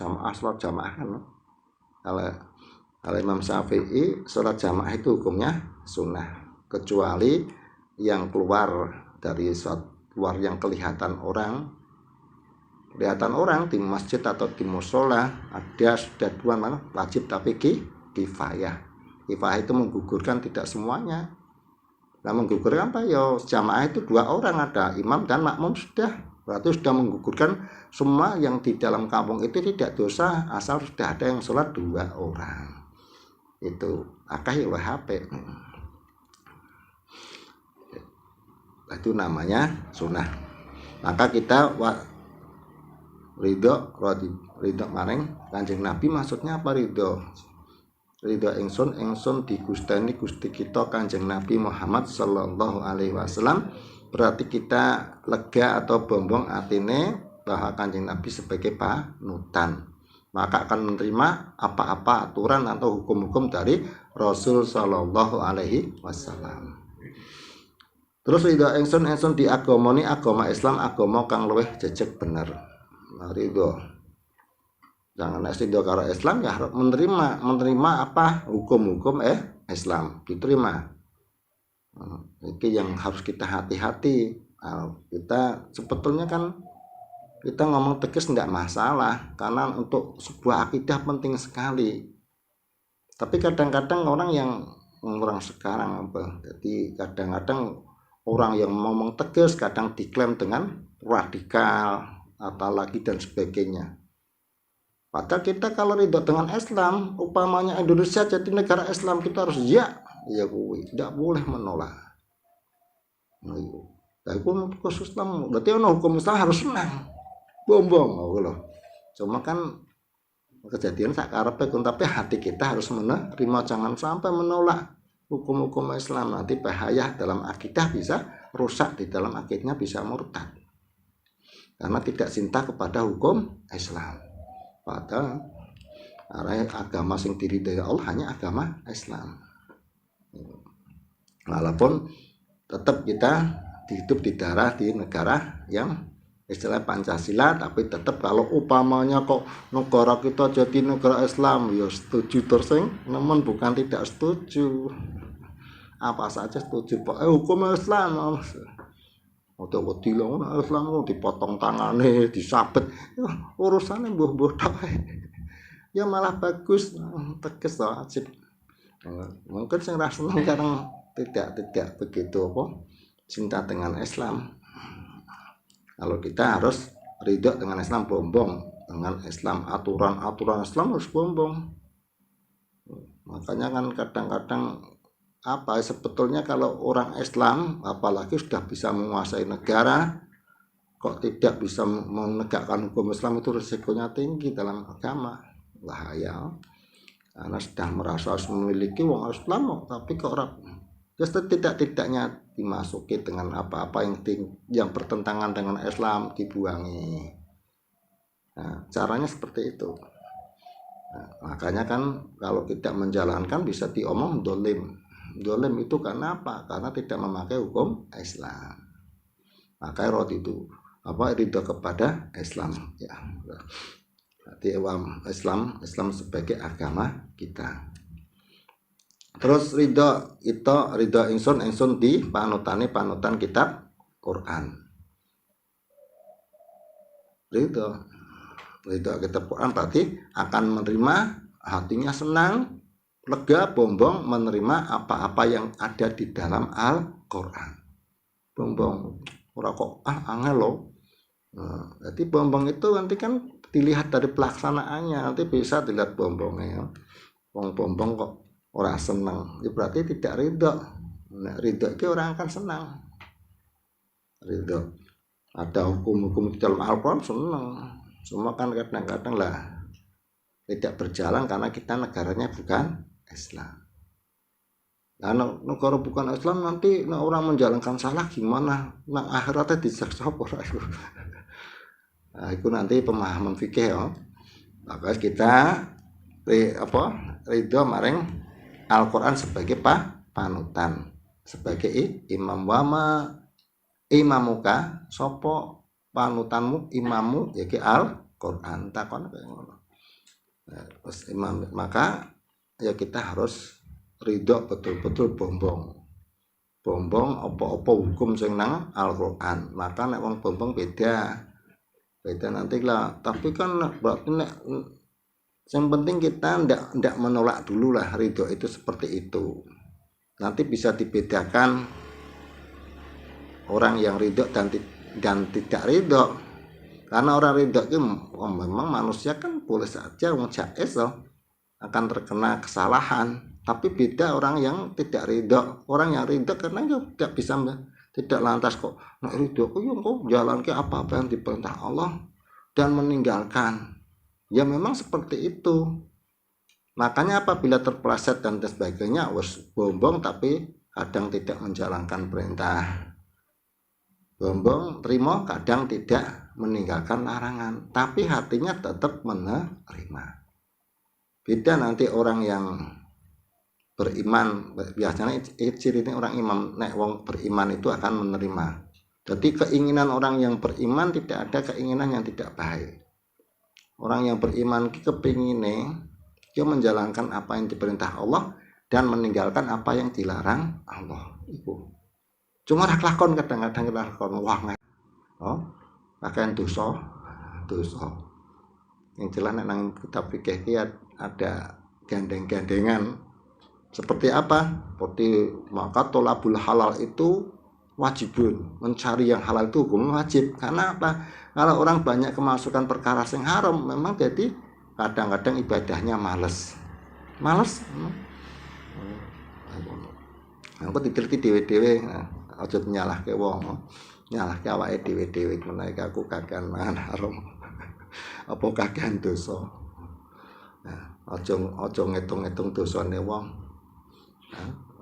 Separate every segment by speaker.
Speaker 1: sholat jamaah kan. Kalau Imam Syafi'i sholat jamaah itu hukumnya sunnah, kecuali yang keluar yang kelihatan orang di masjid atau di musola ada sudah dua wajib tapi kifayah itu menggugurkan tidak semuanya. Nah, menggugurkan apa ya, jamaah itu 2 orang, ada imam dan makmum, berarti sudah menggugurkan semua yang di dalam kampung itu tidak dosa asal sudah ada yang sholat 2 orang. Itu akah WHP. Itu namanya sunnah. Maka kita ridho maring Kanjeng Nabi. Maksudnya apa ridho ingsun digustani Gusti kita Kanjeng Nabi Muhammad sallallahu alaihi wasallam. Berarti kita lega atau bombong atine bahwa Kanjeng Nabi sebagai panutan, maka akan menerima apa-apa aturan atau hukum-hukum dari Rasul sallallahu alaihi wasallam. Terus ridho ingsun diagamani agama Islam, agama kang luwih jejeg bener. Ridho jangan ridho karo Islam ya harus menerima apa hukum-hukum Islam diterima. Ini yang harus kita hati-hati. Kita sebetulnya kan kita ngomong tegas tidak masalah, karena untuk sebuah akidah penting sekali. Tapi kadang-kadang orang sekarang jadi kadang-kadang orang yang ngomong tegas kadang diklaim dengan radikal atau lagi dan sebagainya. Padahal kita kalau ridho dengan Islam, upamanya Indonesia jadi negara Islam, kita harus tidak boleh menolak. Nah, hukum Islam berarti hukum Islam harus senang, bombong loh. Cuma kan kejadian sakarepe tapi hati kita harus menerima, jangan sampai menolak hukum-hukum Islam. Nanti bahaya dalam akidah, bisa rusak di dalam akidahnya, bisa murtad karena tidak cinta kepada hukum Islam. Padahal agama sing diridhoi Allah hanya agama Islam. Walaupun tetap kita hidup di negara yang istilah Pancasila, tapi tetap kalau upamanya kok negara kita jadi negara Islam, ya setuju tersing, namun bukan tidak setuju. Apa saja setuju Pak, hukum Islam. Atau dilong Islam dipotong tangane, disabet, urusannya mbuh-mbuh tok. Ya malah bagus, tegas wajib. Mungkin sing ra seneng karena tidak begitu cinta dengan Islam. Kalau kita harus ridho dengan Islam, bombong dengan Islam, aturan Islam harus bombong. Makanya kan kadang-kadang sebetulnya kalau orang Islam apalagi sudah bisa menguasai negara, kok tidak bisa menegakkan hukum Islam, itu risikonya tinggi dalam agama, bahaya. Karena sudah merasa memiliki wong Islam, tapi kok tidak-tidaknya dimasuki dengan apa-apa yang bertentangan dengan Islam, dibuangi. Nah, caranya seperti itu. Nah, makanya kan kalau tidak menjalankan bisa diomong dolim itu karena apa? Karena tidak memakai hukum Islam. Maka ridho kepada Islam ya. Berarti Islam sebagai agama kita. Terus ridho ingsun di panutan kitab Quran. Ridho kitab Quran berarti akan menerima, hatinya senang, lega, bombong menerima apa-apa yang ada di dalam Al-Quran. Bombong, ora kok angel loh. Nah, jadi bombong itu nanti kan dilihat dari pelaksanaannya, nanti bisa dilihat bombongnya. Bombong kok ora senang, ya berarti tidak ridho. Nah, ridho itu orang akan senang. Ridho ada hukum-hukum di dalam Al-Quran senang. Cuma kan kadang-kadang tidak berjalan karena kita negaranya bukan Islam. Nah, negara bukan Islam nanti orang menjalankan salah gimana? Akhiratnya disiksa apa? Nah, itu nanti pemahaman fikih ya. Maka kita ridho maring Al-Quran sebagai panutan, sebagai imam. Wama imamuka sopo panutanmu, imammu yaitu Al-Quran. Takon kaya ngono. Maka ya kita harus ridho betul-betul bombong apa-apa hukum sing nang Al-Qur'an. Maka nek wong bombong beda nanti lah. Tapi kan berarti nek yang penting kita ndak menolak dulu lah, ridho itu seperti itu. Nanti bisa dibedakan orang yang ridho dan tidak ridho. Karena orang ridho itu memang manusia kan boleh saja wong jaiz akan terkena kesalahan. Tapi beda orang yang tidak ridho. Orang yang ridho karena tidak bisa, tidak lantas kok nak ridho kok jalan ke apa-apa yang diperintah Allah dan meninggalkan. Ya memang seperti itu. Makanya apabila terpeleset dan sebagainya wes bombong tapi kadang tidak menjalankan perintah. Bombong terima kadang tidak meninggalkan larangan, tapi hatinya tetap menerima. Beda nanti orang yang beriman, biasanya ciri ini orang iman, nek wong beriman itu akan menerima. Jadi keinginan orang yang beriman tidak ada keinginan yang tidak baik. Orang yang beriman kepingine dia menjalankan apa yang diperintah Allah dan meninggalkan apa yang dilarang Allah. Iku. Cuma lakon kadang-kadang lakon wah pakaian dosa. Yang jelas nang kitab fikih ada gandeng-gandengan. Seperti apa? Seperti maka tolabul halal itu wajibun, mencari yang halal itu hukum wajib. Karena apa? Kalau orang banyak kemasukan perkara yang haram, memang jadi kadang-kadang ibadahnya males. Aku diteliti dewe-dewe, aja nyalahke wong, nyalahke awake dewe-dewe menawa aku kakean mangan haram. Apa kakean dosa. Nah, aja ngitung-ngitung dosane wong.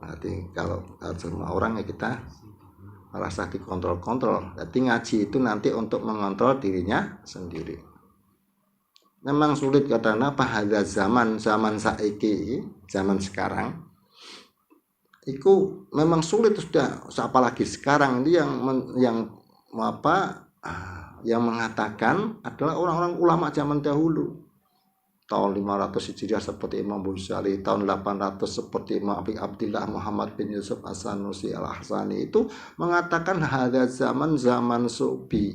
Speaker 1: Berarti kalau semua orang ya kita merasa dikontrol-kontrol. Jadi ngaji itu nanti untuk mengontrol dirinya sendiri. Memang sulit karena apa? Ada zaman saiki, zaman sekarang. Itu memang sulit sudah. Apalagi sekarang ini yang mengatakan adalah orang-orang ulama zaman dahulu. Tahun 500 Hijriah seperti Imam Ghazali, tahun 800 seperti Imam Abdillah Muhammad bin Yusuf As-Sanusi Al-Ahsani itu mengatakan ada zaman subi.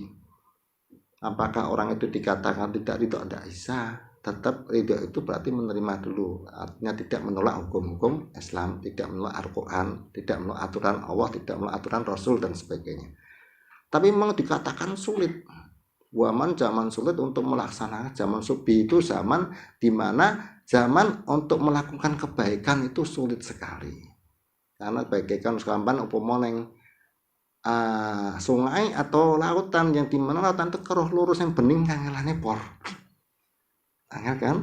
Speaker 1: Apakah orang itu dikatakan tidak ridho? Tidak bisa. Tetap ridho itu berarti menerima dulu. Artinya tidak menolak hukum-hukum Islam, tidak menolak Al-Quran, tidak menolak aturan Allah, tidak menolak aturan Rasul dan sebagainya. Tapi memang dikatakan sulit. Zaman sulit untuk melaksanakan. Zaman subi itu zaman dimana zaman untuk melakukan kebaikan itu sulit sekali. Karena bagaikan sekampan umpama sungai atau lautan yang dimana lautan itu keruh lurus yang bening kangelane por. Angel kan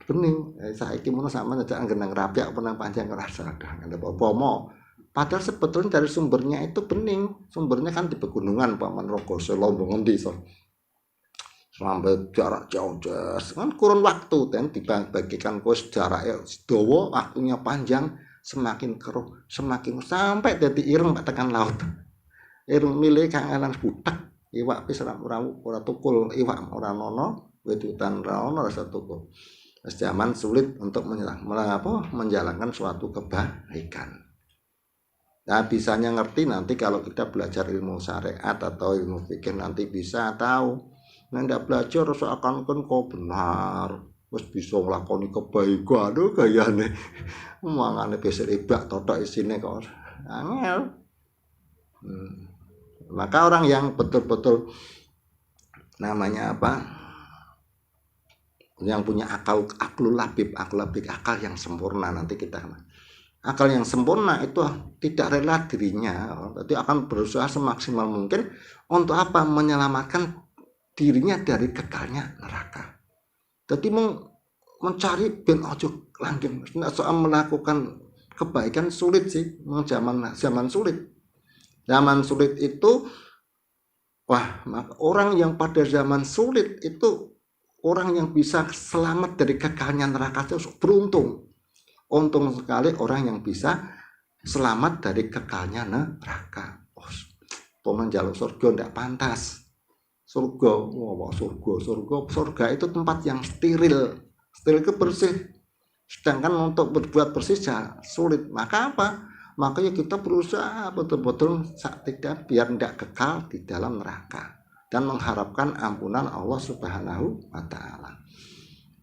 Speaker 1: bening. Saiki mun sama aja anggenang rapiak penang panjang kerasa ada apa-apa. Padahal sebetulnya dari sumbernya itu bening. Sumbernya kan di pegunungan Paman Rogoso Lombok ngendi so. Sampai jarak jauh kan kurun waktu dan dibagikan kos jaraknya dawa, waktunya panjang, semakin keruh semakin sampai jadi ireng tekan laut. Ireng milih kangelan butek iwak pis ora tukul iwak ora nono wedutan ra ono rasa tukul. Zaman sulit untuk menjalankan suatu kebaikan. Nah, bisanya ngerti nanti kalau kita belajar ilmu syariat atau ilmu fikih nanti bisa tahu. Nah, ndak belajar seakan-akan kau benar, wis bisa nglakoni kebaikan, aduh gayane. Mangane besok ibak totok isine kok. Angel. Maka orang yang betul-betul namanya apa? Yang punya aklul labib, akal yang sempurna nanti kita. Akal yang sempurna itu tidak rela dirinya, berarti akan berusaha semaksimal mungkin untuk apa? Menyelamatkan dirinya dari kekalnya neraka. Jadi mencari ben ojo langgeng. Soal melakukan kebaikan sulit sih, zaman sulit. Zaman sulit itu orang yang pada zaman sulit itu orang yang bisa selamat dari kekalnya neraka itu beruntung. Untung sekali orang yang bisa selamat dari kekalnya neraka. Pemenjaluk surga tidak pantas. Surga itu tempat yang steril steril itu bersih. Sedangkan untuk berbuat bersih sulit. Maka apa? Makanya kita berusaha betul-betul tidak biar tidak kekal di dalam neraka dan mengharapkan ampunan Allah Subhanahu wa taala.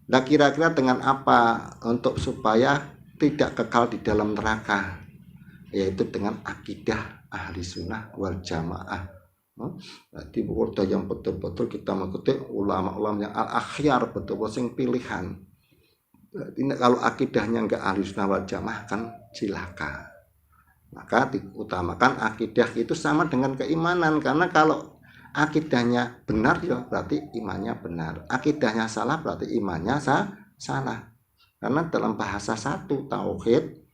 Speaker 1: Nah, kira-kira dengan apa untuk supaya tidak kekal di dalam neraka? Yaitu dengan akidah ahli sunnah wal jamaah. Jadi udah yang betul-betul kita mengikuti ulama-ulama yang al-akhyar, betul-betul sing pilihan. Jadi kalau akidahnya enggak ahli sunnah wal jamaah kan cilaka. Maka diutamakan akidah itu sama dengan keimanan, karena kalau akidahnya benar ya berarti imannya benar, akidahnya salah berarti imannya salah. Karena dalam bahasa satu tauhid,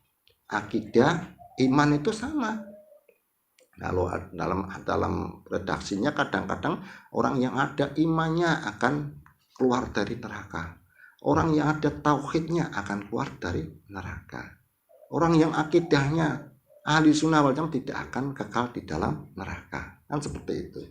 Speaker 1: akidah, iman itu sama. Kalau dalam redaksinya kadang-kadang orang yang ada imannya akan keluar dari neraka, orang yang ada tauhidnya akan keluar dari neraka, orang yang akidahnya ahli sunnah wal jamaah tidak akan kekal di dalam neraka, kan seperti itu.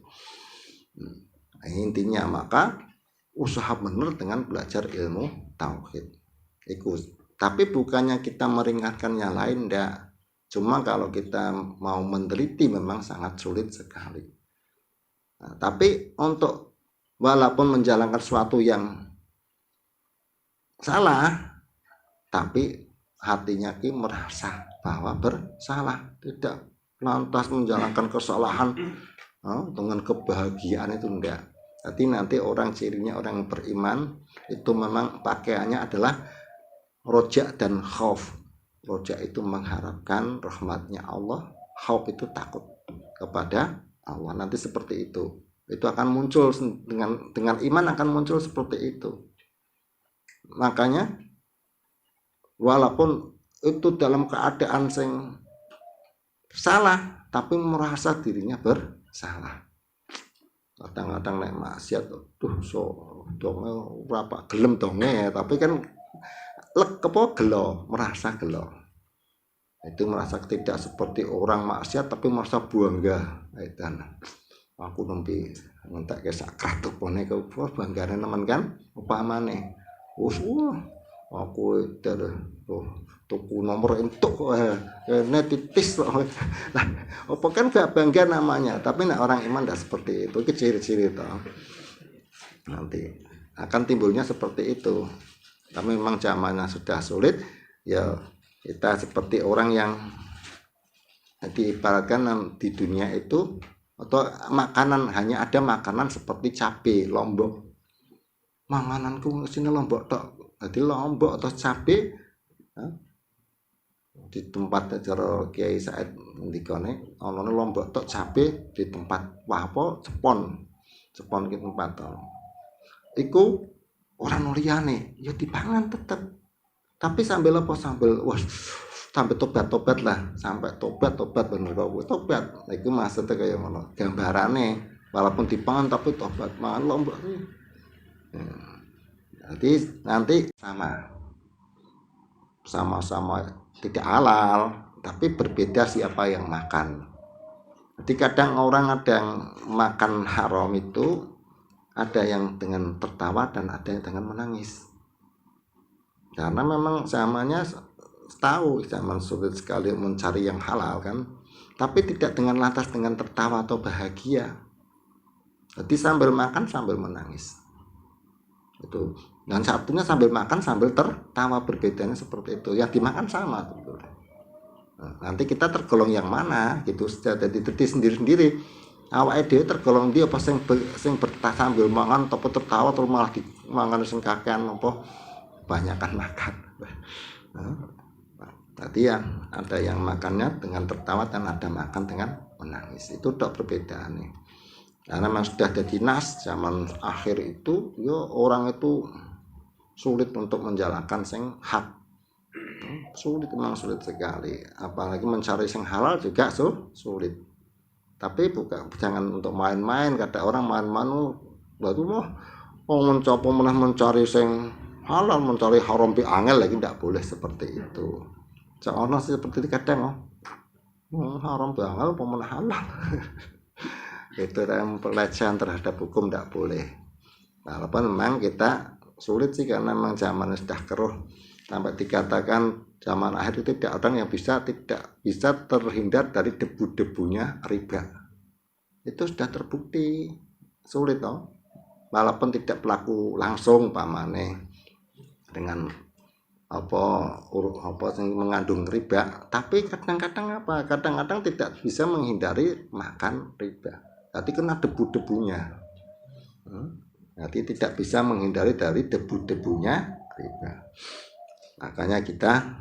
Speaker 1: Intinya maka usaha benar dengan belajar ilmu tauhid ikut. Tapi bukannya kita meringankan yang lain, enggak. Cuma kalau kita mau meneliti memang sangat sulit sekali. Nah, tapi untuk walaupun menjalankan sesuatu yang salah, tapi hatinya ki merasa bahwa bersalah, tidak lantas menjalankan kesalahan dengan kebahagiaan itu enggak. Jadi nanti orang cirinya orang yang beriman itu memang pakaiannya adalah roja dan khauf. Roja itu mengharapkan rahmatnya Allah, khauf itu takut kepada Allah. Nanti seperti itu akan muncul dengan iman, akan muncul seperti itu. Makanya walaupun itu dalam keadaan yang salah tapi merasa dirinya bersalah. Kadang-kadang nek maksiat donge berapa gelem donge, tapi kan merasa gelo. Itu merasa tidak seperti orang maksiat tapi merasa bangga. Aku nembe ngentek ke sakrat opone ke banggane nemen kan upamane. Aku tuku nomor entuk titis lah. Apa kan gak bangga namanya, tapi nek orang iman dah seperti itu. Itu ciri-ciri toh. Nanti akan timbulnya seperti itu. Tapi memang zamannya sudah sulit, ya kita seperti orang yang diibaratkan di dunia itu atau makanan, hanya ada makanan seperti cabai, lombok. Mangananku sini lombok tok. Jadi lombok atau cabai di tempat cara Kiai Said ndikane ana lombok tok cabai di tempat cepon ki tempat to. Iku orang liyane ya dipangan tetep, tapi sambil sampai tobat lah, sampai tobat bener kok tobat. Iku maksudnya kayak ngono gambarane, walaupun dipangan tapi tobat mangan lombok. Jadi nanti sama-sama tidak halal, tapi berbeda siapa yang makan. Jadi kadang orang ada yang makan haram itu, ada yang dengan tertawa dan ada yang dengan menangis. Karena memang zamannya tahu zaman sulit sekali mencari yang halal kan, tapi tidak dengan lantas dengan tertawa atau bahagia. Jadi sambil makan sambil menangis. Itu. Dan satunya sambil makan sambil tertawa, berbedanya seperti itu. Yang dimakan sama betul. Nanti kita tergolong yang mana gitu, jadi sendiri-sendiri. Awake dhewe tergolong dia apa sing sambil mangan atau tertawa atau malah dimangan sing kakean apa banyakan makan. Tadi yang ada yang makannya dengan tertawa dan ada makan dengan menangis. Itu tok perbedaannya. Karena memang sudah jadi nas zaman akhir itu, ya orang itu sulit untuk menjalankan sing hak. Sulit, memang sulit sekali. Apalagi mencari sing halal juga sulit. Tapi jangan untuk main-main. Kata orang main-main berarti mencari sing halal, mencari haram pi angel lagi, tidak boleh seperti itu. Soalnya seperti itu kadang haram pi angel apa halal. Itu yang pelecehan terhadap hukum tidak boleh. Walaupun memang kita sulit sih, karena memang zaman sudah keruh. Sampai dikatakan zaman akhir itu tidak orang yang tidak bisa terhindar dari debu-debunya riba. Itu sudah terbukti sulit toh. Walaupun tidak pelaku langsung pamane dengan apa yang mengandung riba, tapi kadang-kadang tidak bisa menghindari makan riba. Jadi kena debu-debunya. Jadi tidak bisa menghindari dari debu-debunya riba. Makanya kita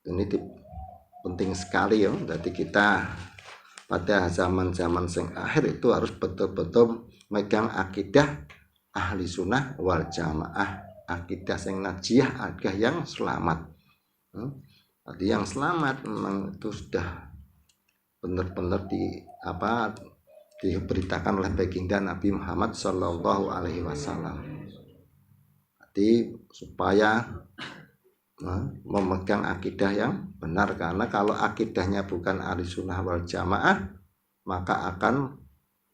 Speaker 1: ini penting sekali ya. Jadi kita pada zaman-zaman sing akhir itu harus betul-betul megang akidah ahli sunnah wal jamaah, akidah sing najiyah, akidah yang selamat. Jadi yang selamat memang itu sudah benar-benar diberitakan oleh baginda Nabi Muhammad Shallallahu Alaihi Wasallam. Jadi supaya memegang akidah yang benar, karena kalau akidahnya bukan ahli sunnah wal jamaah, maka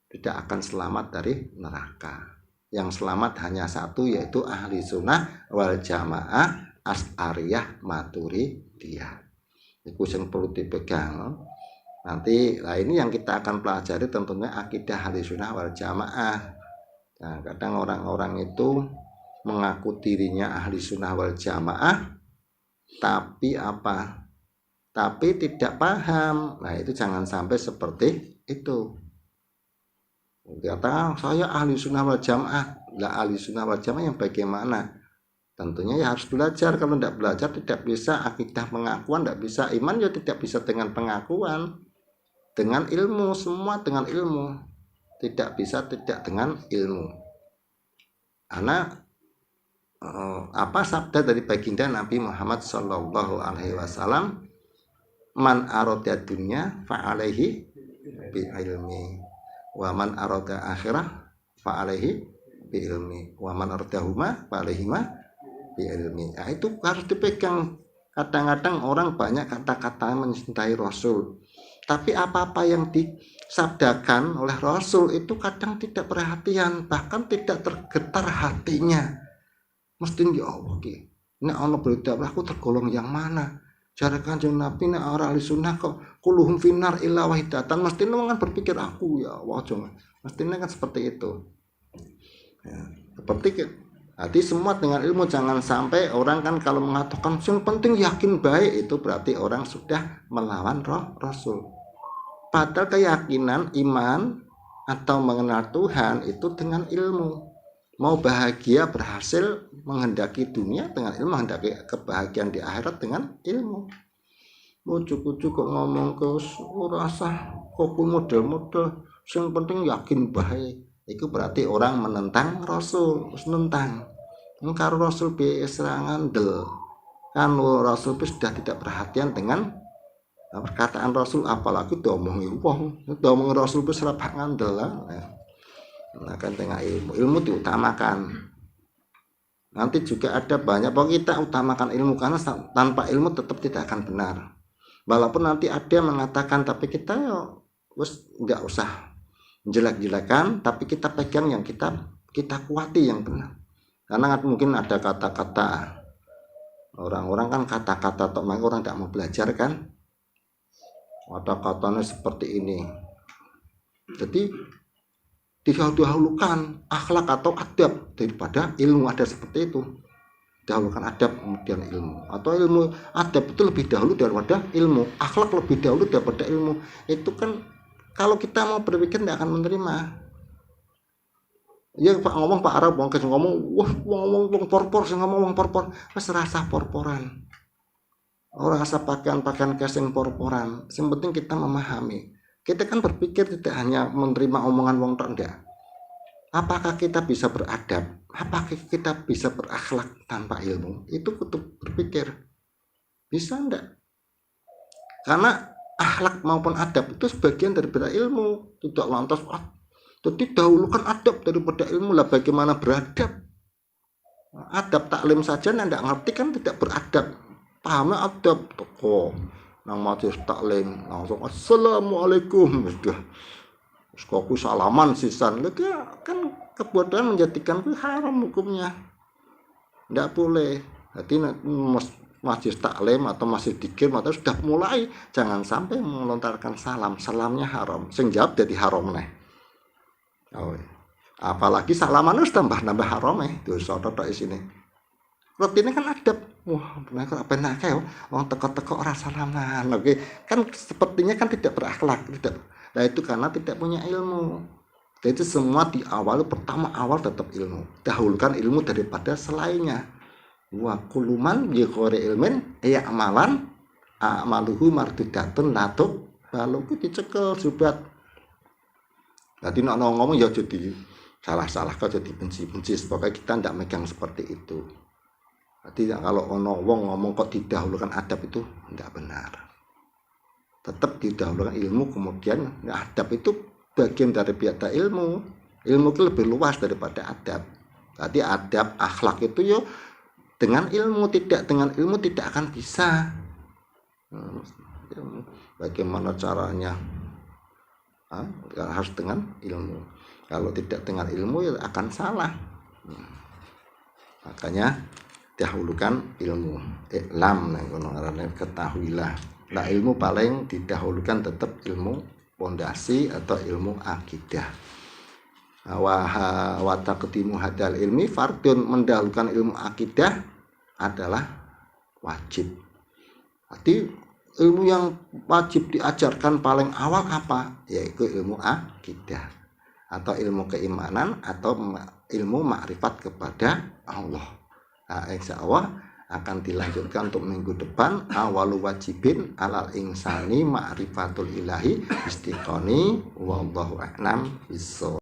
Speaker 1: tidak akan selamat dari neraka. Yang selamat hanya satu, yaitu ahli sunnah wal jamaah Asy'ariyah Maturidiyah. Itu yang perlu dipegang. Nanti ini yang kita akan pelajari tentunya akidah ahli sunnah wal jamaah. Nah, kadang orang-orang itu mengaku dirinya ahli sunnah wal jamaah, tapi tidak paham. Nah, itu jangan sampai seperti itu. Kata saya ahli sunnah wal jamaah. Lah ahli sunnah wal jamaah yang bagaimana? Tentunya ya harus belajar. Kalau tidak belajar tidak bisa akidah pengakuan, tidak bisa iman, ya tidak bisa dengan pengakuan, dengan ilmu, semua dengan ilmu. Tidak bisa tidak dengan ilmu. Karena sabda dari baginda Nabi Muhammad Shallallahu Alaihi Wasallam, man aroda dunya fa'alaihi bi ilmi, wa man aroda akhirah fa'alaihi bi ilmi, wa man aroda huma fa'alaihi ma bi ilmi. Nah, itu harus dipegang. Kadang-kadang orang banyak kata-kata mencintai Rasul, tapi apa-apa yang disabdakan oleh Rasul itu kadang tidak perhatian, bahkan tidak tergetar hatinya. Mesti ya Allah ini Allah berita aku tergolong yang mana? Cara Kanjeng Nabi nek ora ahli sunnah kok kuluhum finar illa wahidatan, mesti kan berpikir aku ya Allah, mesti kan seperti itu. Ya, seperti jadi semua dengan ilmu. Jangan sampai orang kan kalau mengatakan yang penting yakin baik, itu berarti orang sudah melawan Rasul. Padahal keyakinan, iman atau mengenal Tuhan itu dengan ilmu. Mau bahagia, berhasil, menghendaki dunia dengan ilmu, menghendaki kebahagiaan di akhirat dengan ilmu. Ujuk-ujuk kok ngomong ke rasa kopi model-model, yang penting yakin baik. Itu berarti orang menentang Rasul, nentang. Karo Rasul serangan del. Kan Rasul sudah tidak perhatian dengan perkataan Rasul, apalagi diomongin wong. Diomongin Rasul wis ora ngandel lah. Nah, kan tengah ilmu diutamakan. Nanti juga ada banyak bahwa kita utamakan ilmu, karena tanpa ilmu tetap tidak akan benar. Walaupun nanti ada yang mengatakan, tapi kita wis enggak usah jelek-jelekan, tapi kita pegang yang kita kuati yang benar. Karena mungkin ada kata-kata orang-orang kan kata-kata tok orang tidak mau belajar kan. Kata-katanya seperti ini. Jadi didahulukan akhlak atau adab daripada ilmu. Ada seperti itu. Dahulukan adab kemudian ilmu, atau ilmu adab itu lebih dahulu daripada ilmu, akhlak lebih dahulu daripada ilmu. Itu kan kalau kita mau berpikir tidak akan menerima. Ya Pak ngomong Pak Arab wong ngomong wong porpor sing ngomong wong porpor wis rasa porporan. Ora rasa pakaian keseng porporan. Yang penting kita memahami. Kita kan berpikir tidak hanya menerima omongan wong tok ndak. Apakah kita bisa beradab? Apakah kita bisa berakhlak tanpa ilmu? Itu kudu berpikir. Bisa ndak? Karena akhlak maupun adab itu sebagian daripada ilmu. Tidak lantas jadi dahulukan adab daripada ilmu. Lah bagaimana beradab? Adab taklim saja tidak ngerti kan tidak beradab. Pahamnya adab toko nang majelis taklim langsung assalamualaikum sudah skoku salaman sisan. Kan kebodohan menjadikan itu haram hukumnya. Tidak boleh. Jadi masjid taklim atau masjid dikir atau sudah mulai, jangan sampai melontarkan salam. Salamnya haram. Sing jawab jadi haram nih. Oh, apalagi salaman harus tambah haram dosa tok isine. Rutine kan adab. Wah, mereka apa nak kayak orang teko-teko ora salaman. Oke, kan sepertinya kan tidak berakhlak, tidak. Nah itu karena tidak punya ilmu. Jadi semua di awal pertama tetap ilmu. Dahulukan ilmu daripada selainnya. Wa kuluman biqori ilmin ya amalan amaluhu mardudatun latuk lalu dicekel subat. Jadi nak ngomong ya jadi salah kau jadi benci pokoknya kita tidak megang seperti itu. Jadi kalau wong ngomong kok didahulukan adab itu tidak benar. Tetap didahulukan ilmu, kemudian adab itu bagian dari biata ilmu. Ilmu itu lebih luas daripada adab. Jadi adab akhlak itu yo dengan ilmu, tidak akan bisa. Bagaimana caranya? Harus dengan ilmu. Kalau tidak dengan ilmu ya akan salah. Makanya dahulukan ilmu. Iklam ketahuilah. Nah, ilmu paling didahulukan tetap ilmu pondasi atau ilmu akidah. Wa taqdimu hadal ilmi fardun, mendahulukan ilmu akidah adalah wajib. Jadi ilmu yang wajib diajarkan paling awal apa? Yaitu ilmu akidah atau ilmu keimanan atau ilmu makrifat kepada Allah. Nah, insya Allah akan dilanjutkan untuk minggu depan. Awalu wajibin alal insani ma'rifatul ilahi istiqoni wallahu a'lam bissawab.